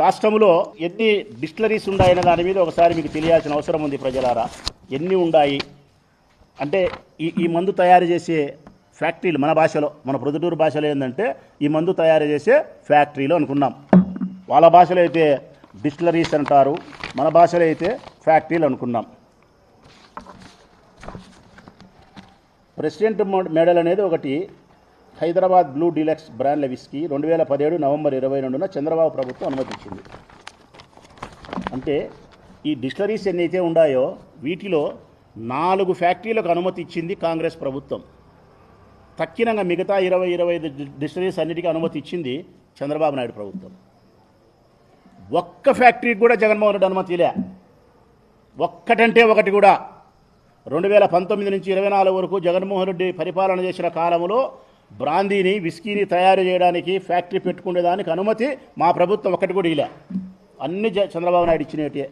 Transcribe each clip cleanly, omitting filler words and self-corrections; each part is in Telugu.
రాష్ట్రంలో ఎన్ని డిస్టిలరీస్ ఉన్నాయనే దాని మీద ఒకసారి మీకు తెలియాల్సిన అవసరం ఉంది ప్రజలారా. ఎన్ని ఉన్నాయి అంటే ఈ మందు తయారు చేసే ఫ్యాక్టరీలు, మన భాషలో, మన ప్రొద్దుటూరు భాషలో ఏంటంటే ఈ మందు తయారు చేసే ఫ్యాక్టరీలు అనుకున్నాం. వాళ్ళ భాషలో అయితే డిస్టిలరీస్ అంటారు, మన భాషలో అయితే ఫ్యాక్టరీలు అనుకున్నాం. ప్రెసిడెంట్ మెడల్ అనేది ఒకటి హైదరాబాద్ బ్లూ డీలక్స్ బ్రాండ్ల విస్కీ 2017 నవంబర్ 22న చంద్రబాబు ప్రభుత్వం అనుమతించింది. అంటే ఈ డిస్టిలరీస్ ఎన్నైతే ఉన్నాయో వీటిలో 4 ఫ్యాక్టరీలకు అనుమతి ఇచ్చింది కాంగ్రెస్ ప్రభుత్వం. తక్కినంగా మిగతా 25 డిస్టిలరీస్ అన్నిటికీ అనుమతి ఇచ్చింది చంద్రబాబు నాయుడు ప్రభుత్వం. ఒక్క ఫ్యాక్టరీకి కూడా జగన్మోహన్ రెడ్డి అనుమతి లే. ఒక్కటంటే ఒకటి కూడా. 2019 నుంచి 24 వరకు జగన్మోహన్ రెడ్డి పరిపాలన చేసిన కాలంలో బ్రాందీని, విస్కీని తయారు చేయడానికి ఫ్యాక్టరీ పెట్టుకునేదానికి అనుమతి మా ప్రభుత్వం ఒక్కటి కూడా ఇలా. అన్ని చంద్రబాబు నాయుడు ఇచ్చినట్టే.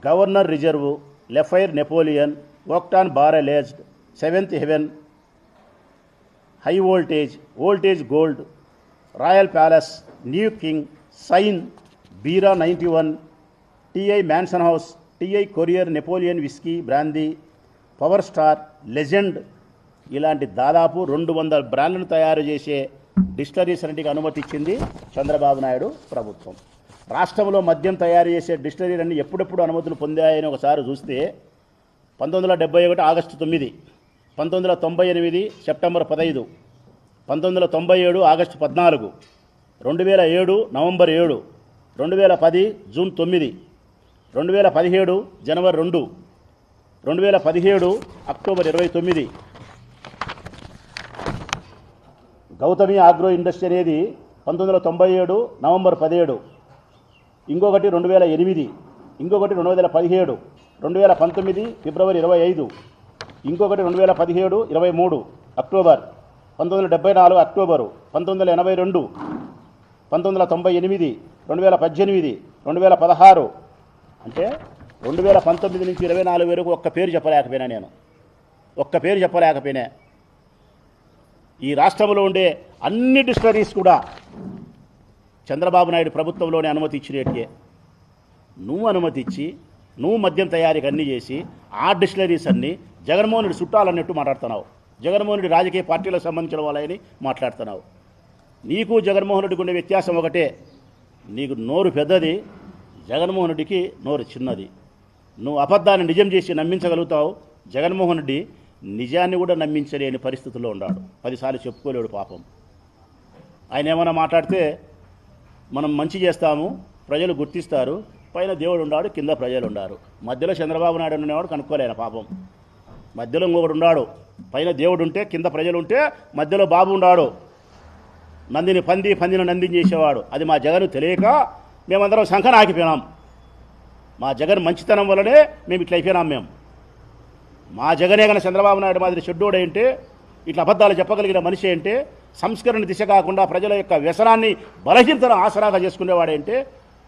గవర్నర్ రిజర్వ్, లెఫైర్ Napoleon, Octane Barrel Aged, Seventh Heaven, High Voltage Gold, Royal Palace, New King, సైన్, Bira 91, TI Mansion House, TI Courier Napoleon whisky brandy, Power Star, Legend, ఇలాంటి దాదాపు 200 బ్రాండ్లను తయారు చేసే డిస్టిలరీస్ అన్నిటికీ అనుమతి ఇచ్చింది చంద్రబాబు నాయుడు ప్రభుత్వం. రాష్ట్రంలో మద్యం తయారు చేసే డిస్టిలరీలన్నీ ఎప్పుడెప్పుడు అనుమతులు పొందాయని ఒకసారి చూస్తే 1971 August 9, 1998 September 15, 1997 August 14, 2007 November 7, 2010 June 9, 2017 జనవరి 2, 2017 అక్టోబర్ 29. గౌతమి ఆగ్రో ఇండస్ట్రీ అనేది 1997 నవంబర్ 17, ఇంకొకటి 2008, ఇంకొకటి 2017, 2019 ఫిబ్రవరి 25, ఇంకొకటి 2017 23 అక్టోబర్, 1974 అక్టోబరు, 1982, 1998, 2018, 2016. అంటే 2019 నుంచి 24 వరకు ఒక్క పేరు చెప్పలేకపోయినా. ఈ రాష్ట్రంలో ఉండే అన్ని డిస్టిలరీస్ కూడా చంద్రబాబు నాయుడు ప్రభుత్వంలోనే అనుమతి ఇచ్చినట్టే. నువ్వు అనుమతి ఇచ్చి నువ్వు మద్యం తయారీకి అన్నీ చేసి ఆ డిస్టిలరీస్ అన్నీ జగన్మోహన్ రెడ్డి చుట్టాలన్నట్టు మాట్లాడుతున్నావు. జగన్మోహన్ రెడ్డి రాజకీయ పార్టీలకు సంబంధించిన వాళ్ళని మాట్లాడుతున్నావు. నీకు జగన్మోహన్ రెడ్డికి ఉండే వ్యత్యాసం ఒకటే, నీకు నోరు పెద్దది, జగన్మోహన్ రెడ్డికి నోరు చిన్నది. నువ్వు అబద్ధాన్ని నిజం చేసి నమ్మించగలుగుతావు. జగన్మోహన్ రెడ్డి నిజాన్ని కూడా నమ్మించలేని పరిస్థితుల్లో ఉన్నాడు. 10 సార్లు చెప్పుకోలేడు పాపం. ఆయన ఏమైనా మాట్లాడితే మనం మంచి చేస్తాము, ప్రజలు గుర్తిస్తారు, పైన దేవుడు ఉన్నాడు, కింద ప్రజలు ఉన్నారు. మధ్యలో చంద్రబాబు నాయుడు ఉండేవాడు కనుక్కోలేను పాపం. మధ్యలో ఇంకొకడు ఉన్నాడు, పైన దేవుడు ఉంటే కింద ప్రజలు ఉంటే మధ్యలో బాబు ఉన్నాడు. పందిని నందిని చేసేవాడు. అది మా జగన్ తెలియక మేమందరం శంఖన ఆగిపోయినాం. మా జగన్ మంచితనం వల్లనే మేము ఇట్లా అయిపోయినాం. మేము మా జగనే కన్నా చంద్రబాబు నాయుడు మాదిరి చెడ్డోడు ఏంటే, ఇట్లా అబద్ధాలు చెప్పగలిగిన మనిషి ఏంటే, సంస్కరణ దిశ కాకుండా ప్రజల యొక్క వ్యసనాన్ని బలహీనతను ఆసరాగా చేసుకునేవాడేంటే,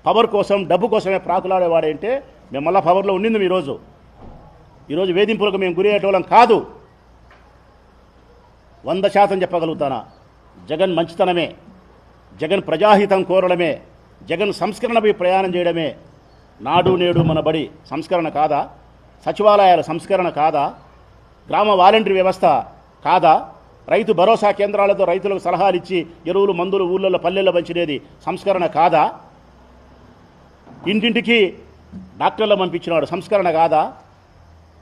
పవర్ కోసం డబ్బు కోసమే ప్రాకులాడేవాడేంటే, మేము మళ్ళా పవర్లో ఉండింది ఈరోజు వేధింపులకు మేము గురయ్యేటోళ్ళం కాదు. 100% చెప్పగలుగుతానా. జగన్ మంచితనమే, జగన్ ప్రజాహితం కోరడమే, జగన్ సంస్కరణపై ప్రయాణం చేయడమే. నాడు నేడు మన బడి సంస్కరణ కాదా? సచివాలయాల సంస్కరణ కాదా? గ్రామ వాలంటరీ వ్యవస్థ కాదా? రైతు భరోసా కేంద్రాలతో రైతులకు సలహాలు ఇచ్చి ఎరువులు మందులు ఊళ్ళల్లో పల్లెల్లో పంచినది సంస్కరణ కాదా? ఇంటింటికి డాక్టర్లు పంపించినాడు సంస్కరణ కాదా?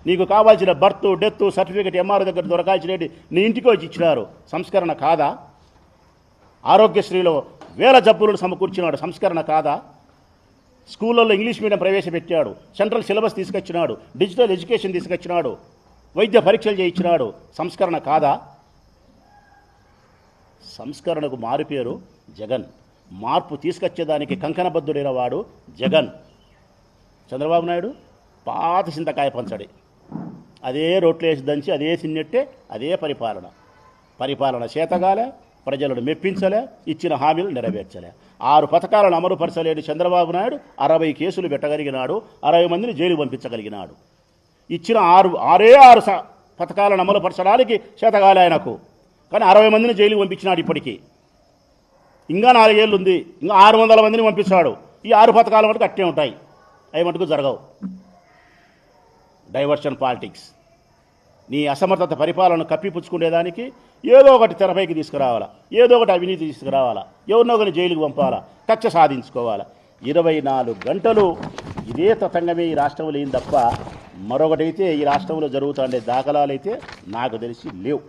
నీకు కావాల్సిన బర్త్, డెత్ సర్టిఫికేట్ ఎంఆర్ఓ దగ్గర దొరకాల్సినవి నీ ఇంటికి వచ్చి ఇచ్చినారు సంస్కరణ కాదా? ఆరోగ్యశ్రీలో 1000 జబ్బులను సమకూర్చినాడు సంస్కరణ కాదా? స్కూళ్ళల్లో ఇంగ్లీష్ మీడియం ప్రవేశపెట్టాడు, సెంట్రల్ సిలబస్ తీసుకొచ్చినాడు, డిజిటల్ ఎడ్యుకేషన్ తీసుకొచ్చినాడు, వైద్య పరీక్షలు చేయించినాడు. సంస్కరణ కాదా? సంస్కరణకు మారుపేరు జగన్. మార్పు తీసుకొచ్చేదానికి కంకణబద్ధుడైన వాడు జగన్. చంద్రబాబు నాయుడు పాత చింతకాయ పంచడి, అదే రోట్లు వేసి దంచి అదే తిన్నట్టే అదే పరిపాలన చేతగాలే, ప్రజలను మెప్పించలే, ఇచ్చిన హామీలు నెరవేర్చలే. 6 పథకాలను అమలుపరచలేని చంద్రబాబు నాయుడు 60 కేసులు పెట్టగలిగినాడు, 60 మందిని జైలు పంపించగలిగినాడు. ఇచ్చిన 6 పథకాలను అమలుపరచడానికి చేతగాలే ఆయనకు, కానీ 60 మందిని జైలుకి పంపించినాడు. ఇప్పటికీ ఇంకా 4 ఏళ్ళు ఉంది, ఇంకా 600 మందిని పంపిస్తాడు. ఈ 6 పథకాలు మటుకు అట్టే ఉంటాయి, అవి మటుకు జరగవు. డైవర్షన్ పాలిటిక్స్, నీ అసమర్థత పరిపాలన కప్పిపుచ్చుకునేదానికి ఏదో ఒకటి తెరపైకి తీసుకురావాలా, ఏదో ఒకటి అవినీతి తీసుకురావాలా, ఎవరినో ఒకరిని జైలుకు పంపాలా, కక్ష సాధించుకోవాలా. 24 గంటలు ఇదే తతంగమే ఈ రాష్ట్రంలో ఏం తప్ప మరొకటైతే ఈ రాష్ట్రంలో జరుగుతుండే దాఖలాలు అయితే నాకు తెలిసి లేవు.